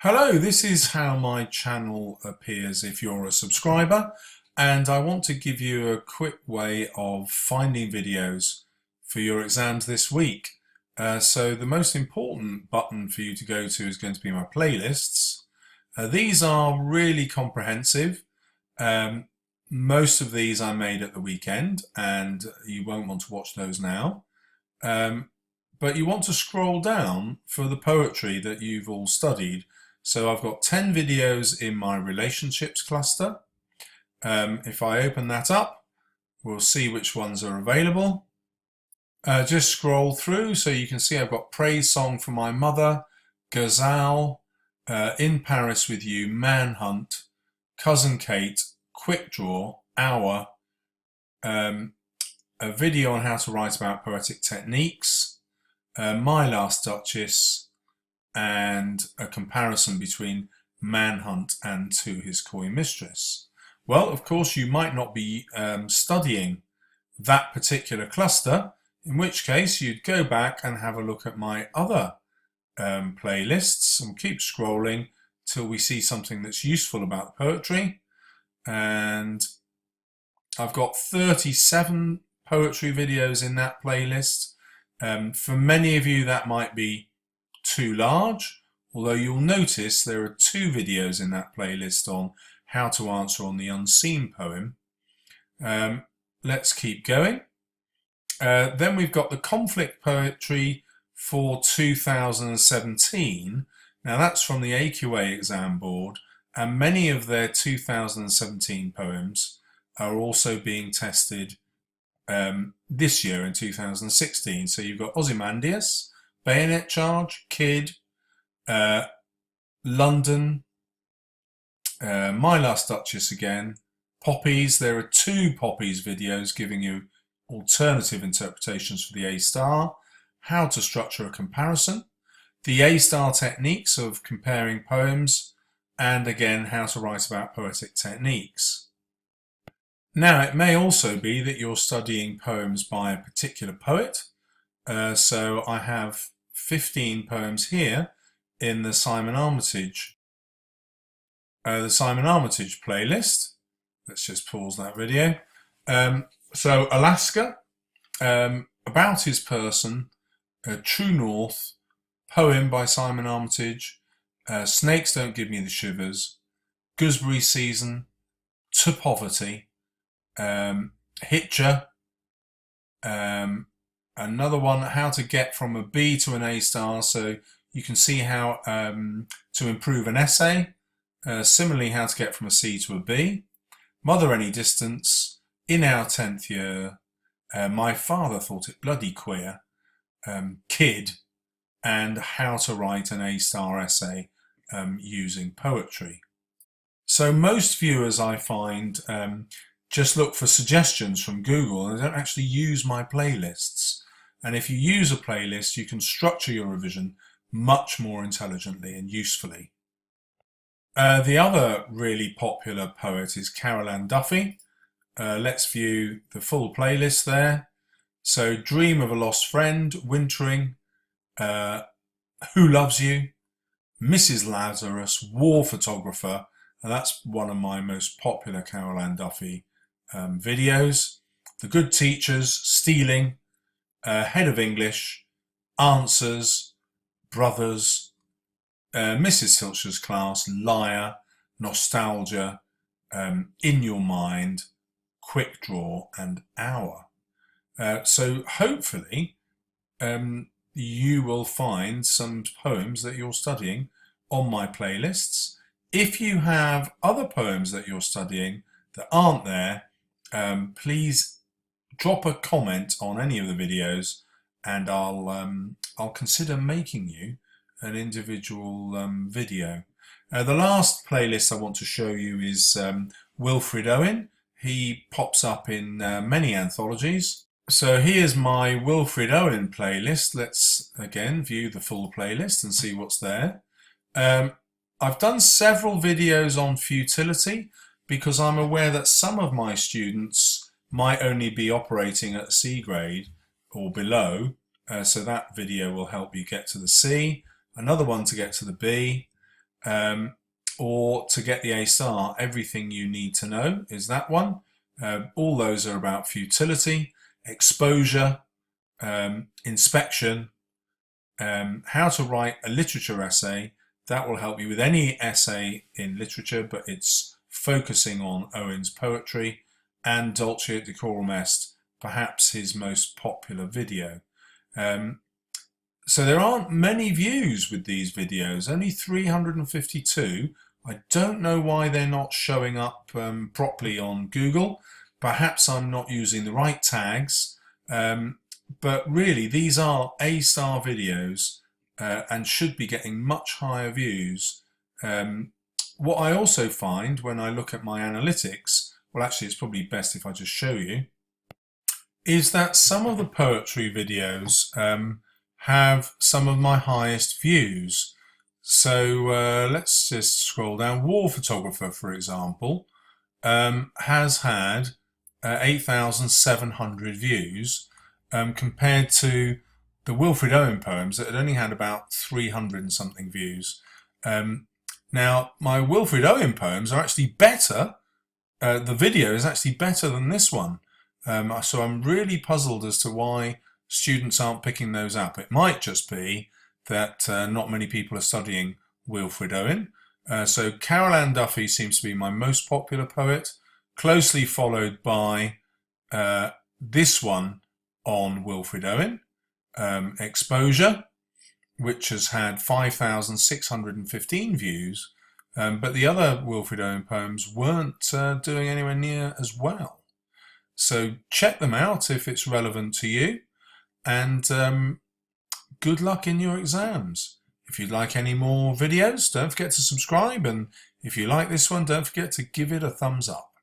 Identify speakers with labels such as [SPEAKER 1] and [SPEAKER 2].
[SPEAKER 1] Hello, this is how my channel appears if you're a subscriber, and I want to give you a quick way of finding videos for your exams this week. So the most important button for you to go to is going to be my playlists. These are really comprehensive. Most of these I made at the weekend, and you won't want to watch those now. But you want to scroll down for the poetry that you've all studied. So I've got 10 videos in my relationships cluster. If I open that up, we'll see which ones are available. Just scroll through so you can see I've got Praise Song for My Mother, Ghazal, In Paris With You, Manhunt, Cousin Kate, Quick Draw, Hour, a video on how to write about poetic techniques, My Last Duchess, and a comparison between Manhunt and To His Coy Mistress. Well, of course, you might not be studying that particular cluster, in which case you'd go back and have a look at my other playlists and keep scrolling till we see something that's useful about poetry. And I've got 37 poetry videos in that playlist. For many of you, that might be too large, although you'll notice there are 2 videos in that playlist on how to answer on the unseen poem. Let's keep going. Then we've got the conflict poetry for 2017. Now that's from the AQA exam board, and many of their 2017 poems are also being tested this year in 2016. So you've got Ozymandias, Bayonet Charge, Kid, London, My Last Duchess again, Poppies. There are 2 Poppies videos giving you alternative interpretations for the A-star, how to structure a comparison, the A-star techniques of comparing poems, and again how to write about poetic techniques. Now it may also be that you're studying poems by a particular poet, so I have 15 poems here in the Simon Armitage playlist. Let's just pause that video. So Alaska, About His Person, True North, poem by Simon Armitage, Snakes Don't Give Me the Shivers, Gooseberry Season, To Poverty, Hitcher, another one, how to get from a B to an A-star, so you can see how to improve an essay. Similarly, how to get from a C to a B. Mother Any Distance, In Our 10th Year, My Father Thought It Bloody Queer, Kid, and how to write an A-star essay using poetry. So most viewers, I find, just look for suggestions from Google and don't actually use my playlists. And if you use a playlist, you can structure your revision much more intelligently and usefully. The other really popular poet is Ann Duffy. Let's view the full playlist there. So Dream of a Lost Friend, Wintering, Who Loves You, Mrs. Lazarus, War Photographer, and that's one of my most popular Ann Duffy videos. The Good Teachers, Stealing, Head of English, Answers, Brothers, Mrs. Tilsher's Class, Liar, Nostalgia, In Your Mind, Quick Draw, and Hour. So hopefully you will find some poems that you're studying on my playlists. If you have other poems that you're studying that aren't there, please drop a comment on any of the videos, and I'll consider making you an individual video. The last playlist I want to show you is Wilfred Owen. He pops up in many anthologies. So here's my Wilfred Owen playlist. Let's again view the full playlist and see what's there. I've done several videos on futility because I'm aware that some of my students might only be operating at C grade or below, so that video will help you get to the C. Another one to get to the B. or to get the A star, Everything You Need to Know is that one. All those are about futility, exposure, inspection, how to write a literature essay. That will help you with any essay in literature, but it's focusing on Owen's poetry, and Dulce et Decorum Est, perhaps his most popular video. So there aren't many views with these videos, only 352. I don't know why they're not showing up properly on Google. Perhaps I'm not using the right tags, but really these are A-star videos and should be getting much higher views. What I also find when I look at my analytics, well actually it's probably best if I just show you, is that some of the poetry videos have some of my highest views. So let's just scroll down. War Photographer, for example, has had 8,700 views compared to the Wilfred Owen poems that had only had about 300 and something views. Now, my Wilfred Owen poems are actually better. The video is actually better than this one. So I'm really puzzled as to why students aren't picking those up. It might just be that not many people are studying Wilfred Owen. So Ann Duffy seems to be my most popular poet, closely followed by this one on Wilfred Owen, Exposure, which has had 5,615 views, but the other Wilfred Owen poems weren't doing anywhere near as well. So check them out if it's relevant to you, and good luck in your exams. If you'd like any more videos, don't forget to subscribe, and if you like this one, don't forget to give it a thumbs up.